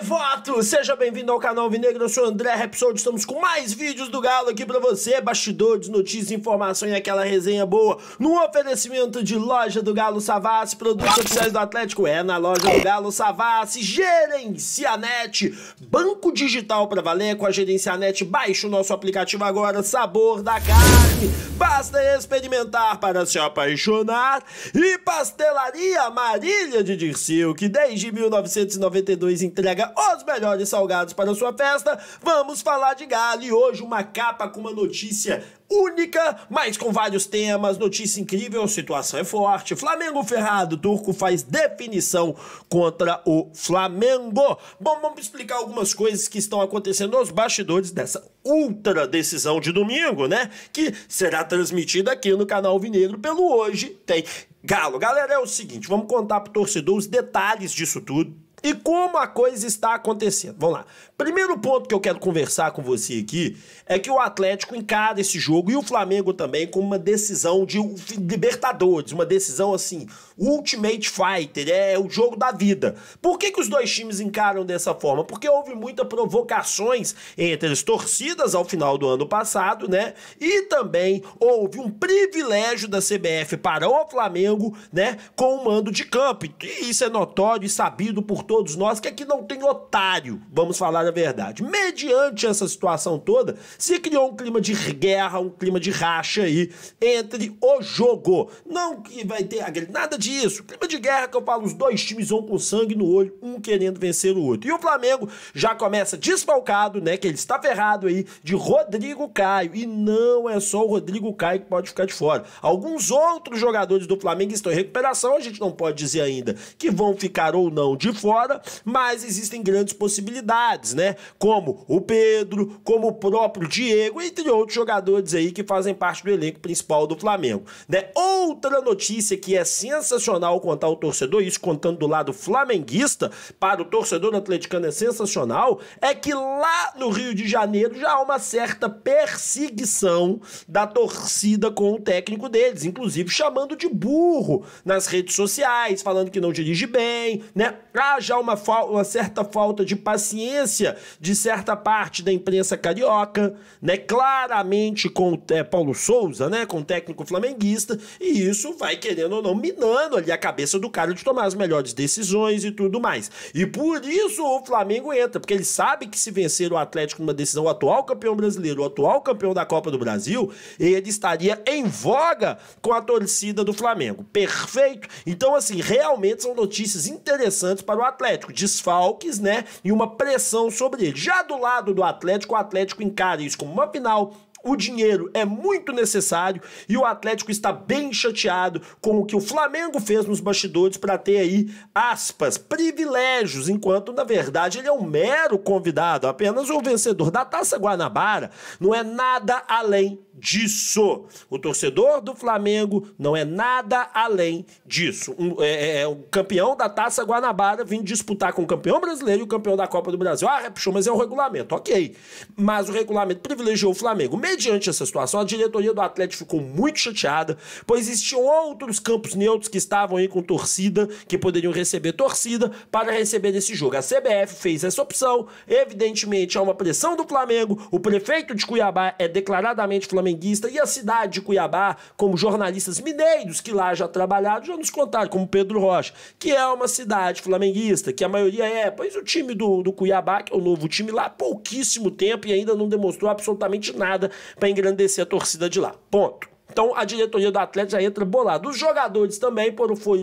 devoto! Seja bem-vindo ao canal Alvinegro, eu sou o André Rapsold, estamos com mais vídeos do Galo aqui pra você, bastidores, notícias, informação e aquela resenha boa, no oferecimento de Loja do Galo Savassi, produtos oficiais do Atlético, na Loja do Galo Savassi, Gerencianet, banco digital pra valer, com a Gerencianet, baixe o nosso aplicativo agora, sabor da carne, basta experimentar para se apaixonar, e Pastelaria Marília de Dirceu, que desde 1992 entrega os melhores salgados para a sua festa. Vamos falar de Galo e hoje uma capa com uma notícia única, mas com vários temas. Notícia incrível, a situação é forte. Flamengo ferrado, Turco faz definição contra o Flamengo. Bom, vamos explicar algumas coisas que estão acontecendo nos bastidores dessa ultra decisão de domingo, né? Que será transmitida aqui no canal Alvinegro pelo Hoje Tem Galo. Galera, é o seguinte, vamos contar pro torcedor os detalhes disso tudo e como a coisa está acontecendo. Vamos lá. Primeiro ponto que eu quero conversar com você aqui é que o Atlético encara esse jogo e o Flamengo também como uma decisão de Libertadores, uma decisão assim, Ultimate Fighter, é o jogo da vida. Por que os dois times encaram dessa forma? Porque houve muitas provocações entre as torcidas ao final do ano passado, né? E também houve um privilégio da CBF para o Flamengo, né? Com o mando de campo. E isso é notório e sabido por todos nós que aqui não tem otário, vamos falar a verdade. Mediante essa situação toda, se criou um clima de guerra, um clima de racha aí entre o jogo. Não que vai ter nada disso. Clima de guerra que eu falo, os dois times vão com sangue no olho, um querendo vencer o outro. E o Flamengo já começa desfalcado, né, que ele está ferrado aí, de Rodrigo Caio. E não é só o Rodrigo Caio que pode ficar de fora. Alguns outros jogadores do Flamengo estão em recuperação, a gente não pode dizer ainda que vão ficar ou não de fora, mas existem grandes possibilidades, né? Como o Pedro, como o próprio Diego, entre outros jogadores aí que fazem parte do elenco principal do Flamengo, né? Outra notícia que é sensacional quanto ao torcedor, isso contando do lado flamenguista, para o torcedor atleticano é sensacional, é que lá no Rio de Janeiro já há uma certa perseguição da torcida com o técnico deles, inclusive chamando de burro nas redes sociais, falando que não dirige bem, né? Há já uma certa falta de paciência de certa parte da imprensa carioca, né? Claramente com o Paulo Souza, né? Com o técnico flamenguista, e isso vai, querendo ou não, minando ali a cabeça do cara de tomar as melhores decisões e tudo mais. E por isso o Flamengo entra, porque ele sabe que se vencer o Atlético numa decisão, o atual campeão brasileiro, o atual campeão da Copa do Brasil, ele estaria em voga com a torcida do Flamengo. Perfeito? Então, assim, realmente são notícias interessantes para o Atlético, desfalques, né, e uma pressão sobre ele. Já do lado do Atlético, o Atlético encara isso como uma final. O dinheiro é muito necessário e o Atlético está bem chateado com o que o Flamengo fez nos bastidores para ter aí, aspas, privilégios, enquanto na verdade ele é um mero convidado, apenas o vencedor da Taça Guanabara, não é nada além disso. O torcedor do Flamengo não é nada além disso. O campeão da Taça Guanabara vindo disputar com o campeão brasileiro e o campeão da Copa do Brasil. Ah, puxou, mas é o regulamento, ok. Mas o regulamento privilegiou o Flamengo. Mediante essa situação, a diretoria do Atlético ficou muito chateada, pois existiam outros campos neutros que estavam aí com torcida, que poderiam receber torcida para receber esse jogo. A CBF fez essa opção, evidentemente há uma pressão do Flamengo, o prefeito de Cuiabá é declaradamente flamenguista e a cidade de Cuiabá, como jornalistas mineiros que lá já trabalharam, já nos contaram, como Pedro Rocha, que é uma cidade flamenguista, que a maioria pois o time do Cuiabá, que é o novo time lá, há pouquíssimo tempo e ainda não demonstrou absolutamente nada para engrandecer a torcida de lá. Ponto. Então a diretoria do Atlético já entra bolada. Os jogadores também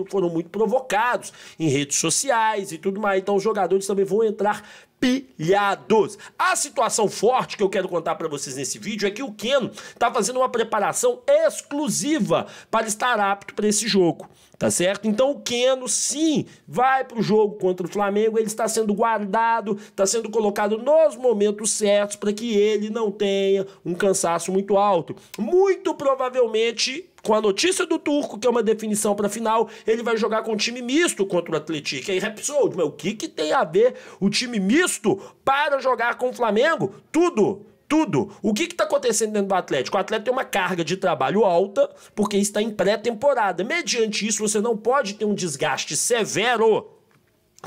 foram muito provocados em redes sociais e tudo mais. Então os jogadores também vão entrar pilhados. A situação forte que eu quero contar para vocês nesse vídeo é que o Keno tá fazendo uma preparação exclusiva para estar apto para esse jogo, tá certo? Então o Keno sim vai para o jogo contra o Flamengo, ele está sendo guardado, está sendo colocado nos momentos certos para que ele não tenha um cansaço muito alto. Muito provavelmente, com a notícia do Turco, que é uma definição para a final, ele vai jogar com um time misto contra o Atlético. Aí, Rapsold, mas o que tem a ver o time misto para jogar com o Flamengo? Tudo. O que está acontecendo dentro do Atlético? O Atlético tem uma carga de trabalho alta, porque está em pré-temporada. Mediante isso, você não pode ter um desgaste severo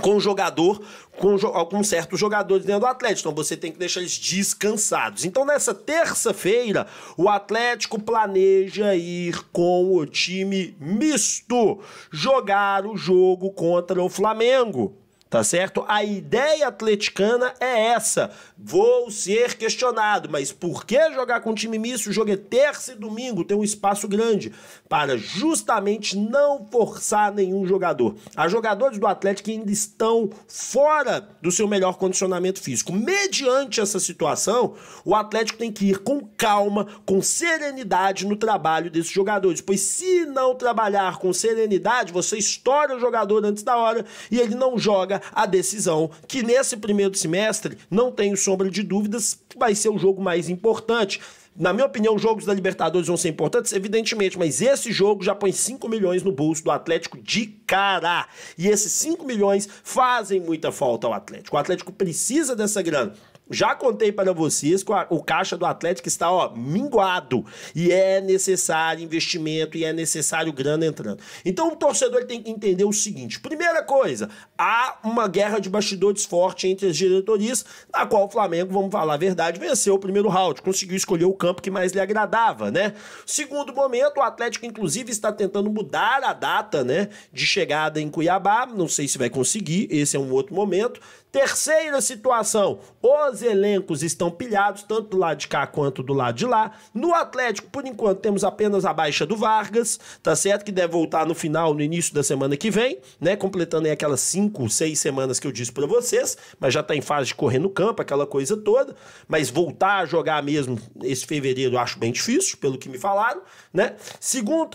com certos jogadores dentro do Atlético, então você tem que deixar eles descansados. Então nessa terça-feira o Atlético planeja ir com o time misto jogar o jogo contra o Flamengo. Tá certo? A ideia atleticana é essa. Vou ser questionado, mas por que jogar com time misto? O jogo é terça e domingo, tem um espaço grande para justamente não forçar nenhum jogador. Há jogadores do Atlético que ainda estão fora do seu melhor condicionamento físico. Mediante essa situação, o Atlético tem que ir com calma, com serenidade no trabalho desses jogadores, pois se não trabalhar com serenidade, você estoura o jogador antes da hora e ele não joga a decisão, que nesse primeiro semestre, não tenho sombra de dúvidas, vai ser o jogo mais importante. Na minha opinião, os jogos da Libertadores vão ser importantes, evidentemente, mas esse jogo já põe 5 milhões no bolso do Atlético de cara. E esses 5 milhões fazem muita falta ao Atlético. O Atlético precisa dessa grana. Já contei para vocês que o caixa do Atlético está, minguado. E é necessário investimento e é necessário grana entrando. Então o torcedor tem que entender o seguinte. Primeira coisa, há uma guerra de bastidores forte entre as diretorias, na qual o Flamengo, vamos falar a verdade, venceu o primeiro round, conseguiu escolher o campo que mais lhe agradava, né? Segundo momento, o Atlético inclusive está tentando mudar a data, né, de chegada em Cuiabá, não sei se vai conseguir, esse é um outro momento. Terceira situação, os elencos estão pilhados, tanto do lado de cá quanto do lado de lá. No Atlético, por enquanto, temos apenas a baixa do Vargas, tá certo? Que deve voltar no final, no início da semana que vem, né? Completando aí aquelas 5, 6 semanas que eu disse pra vocês, mas já tá em fase de correr no campo, aquela coisa toda. Mas voltar a jogar mesmo esse fevereiro eu acho bem difícil, pelo que me falaram, né?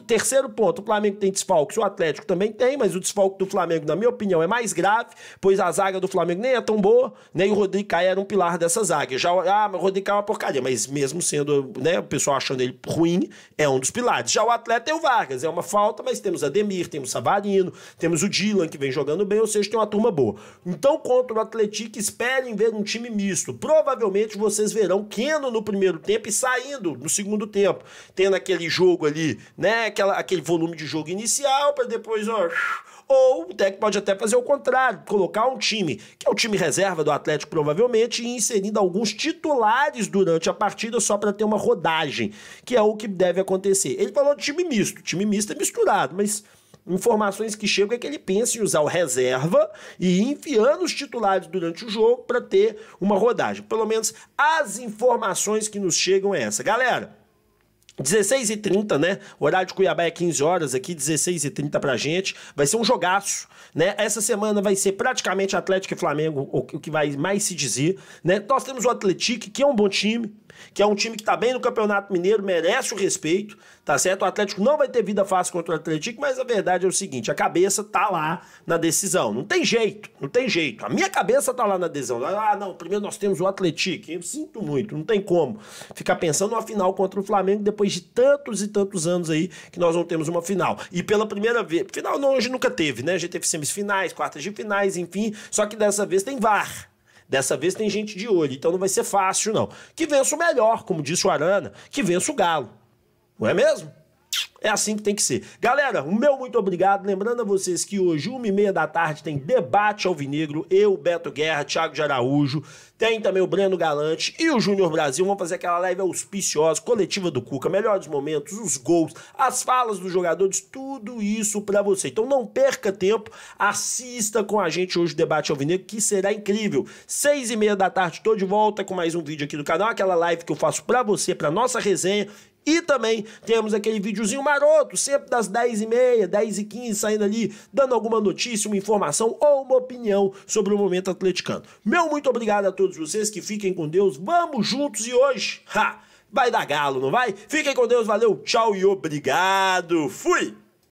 Terceiro ponto, o Flamengo tem desfalques, o Atlético também tem, mas o desfalque do Flamengo, na minha opinião, é mais grave, pois a zaga do Flamengo nem é tão boa, né? E o Rodrigo Caio era um pilar dessa zaga. Mas o Rodrigo Caio é uma porcaria, mas mesmo sendo, né, o pessoal achando ele ruim, é um dos pilares. Já o Atlético é o Vargas, é uma falta, mas temos Ademir, temos Savarino, temos o Dylan, que vem jogando bem, ou seja, tem uma turma boa. Então, contra o Atlético, esperem ver um time misto. Provavelmente vocês verão Keno no primeiro tempo e saindo no segundo tempo, tendo aquele jogo ali, né, aquele volume de jogo inicial, para depois, ou o técnico pode até fazer o contrário, colocar um time, que é o time reserva do Atlético provavelmente, e inserindo alguns titulares durante a partida só para ter uma rodagem, que é o que deve acontecer. Ele falou de time misto é misturado, mas informações que chegam é que ele pensa em usar o reserva e ir enfiando os titulares durante o jogo para ter uma rodagem. Pelo menos as informações que nos chegam é essa. Galera, 16h30, né? O horário de Cuiabá é 15 horas, aqui 16h30 pra gente. Vai ser um jogaço, né? Essa semana vai ser praticamente Atlético e Flamengo, o que vai mais se dizer, né? Nós temos o Atlético, que é um bom time, que é um time que tá bem no Campeonato Mineiro, merece o respeito, tá certo? O Atlético não vai ter vida fácil contra o Atlético, mas a verdade é o seguinte, a cabeça tá lá na decisão. Não tem jeito, não tem jeito. A minha cabeça tá lá na decisão. Não, primeiro nós temos o Atlético. Eu sinto muito, não tem como ficar pensando numa final contra o Flamengo depois de tantos e tantos anos aí que nós não temos uma final. E pela primeira vez, final não, hoje nunca teve, né? A gente teve semifinais, quartas de finais, enfim, só que dessa vez tem VAR. Dessa vez tem gente de olho, então não vai ser fácil, não. Que vença o melhor, como disse o Arana, que vença o Galo. Não é mesmo? É assim que tem que ser. Galera, o meu muito obrigado. Lembrando a vocês que hoje, 1h30 da tarde, tem Debate Alvinegro. Eu, Beto Guerra, Thiago de Araújo. Tem também o Breno Galante e o Júnior Brasil. Vamos fazer aquela live auspiciosa, coletiva do Cuca. Melhores momentos, os gols, as falas dos jogadores, tudo isso pra você. Então não perca tempo, assista com a gente hoje o Debate Alvinegro, que será incrível. 6h30 da tarde, tô de volta com mais um vídeo aqui do canal. Aquela live que eu faço pra você, pra nossa resenha. E também temos aquele videozinho maroto, sempre das 10h30, 10h15, saindo ali, dando alguma notícia, uma informação ou uma opinião sobre o momento atleticano. Meu muito obrigado a todos vocês, que fiquem com Deus, vamos juntos e hoje, vai dar galo, não vai? Fiquem com Deus, valeu, tchau e obrigado, fui!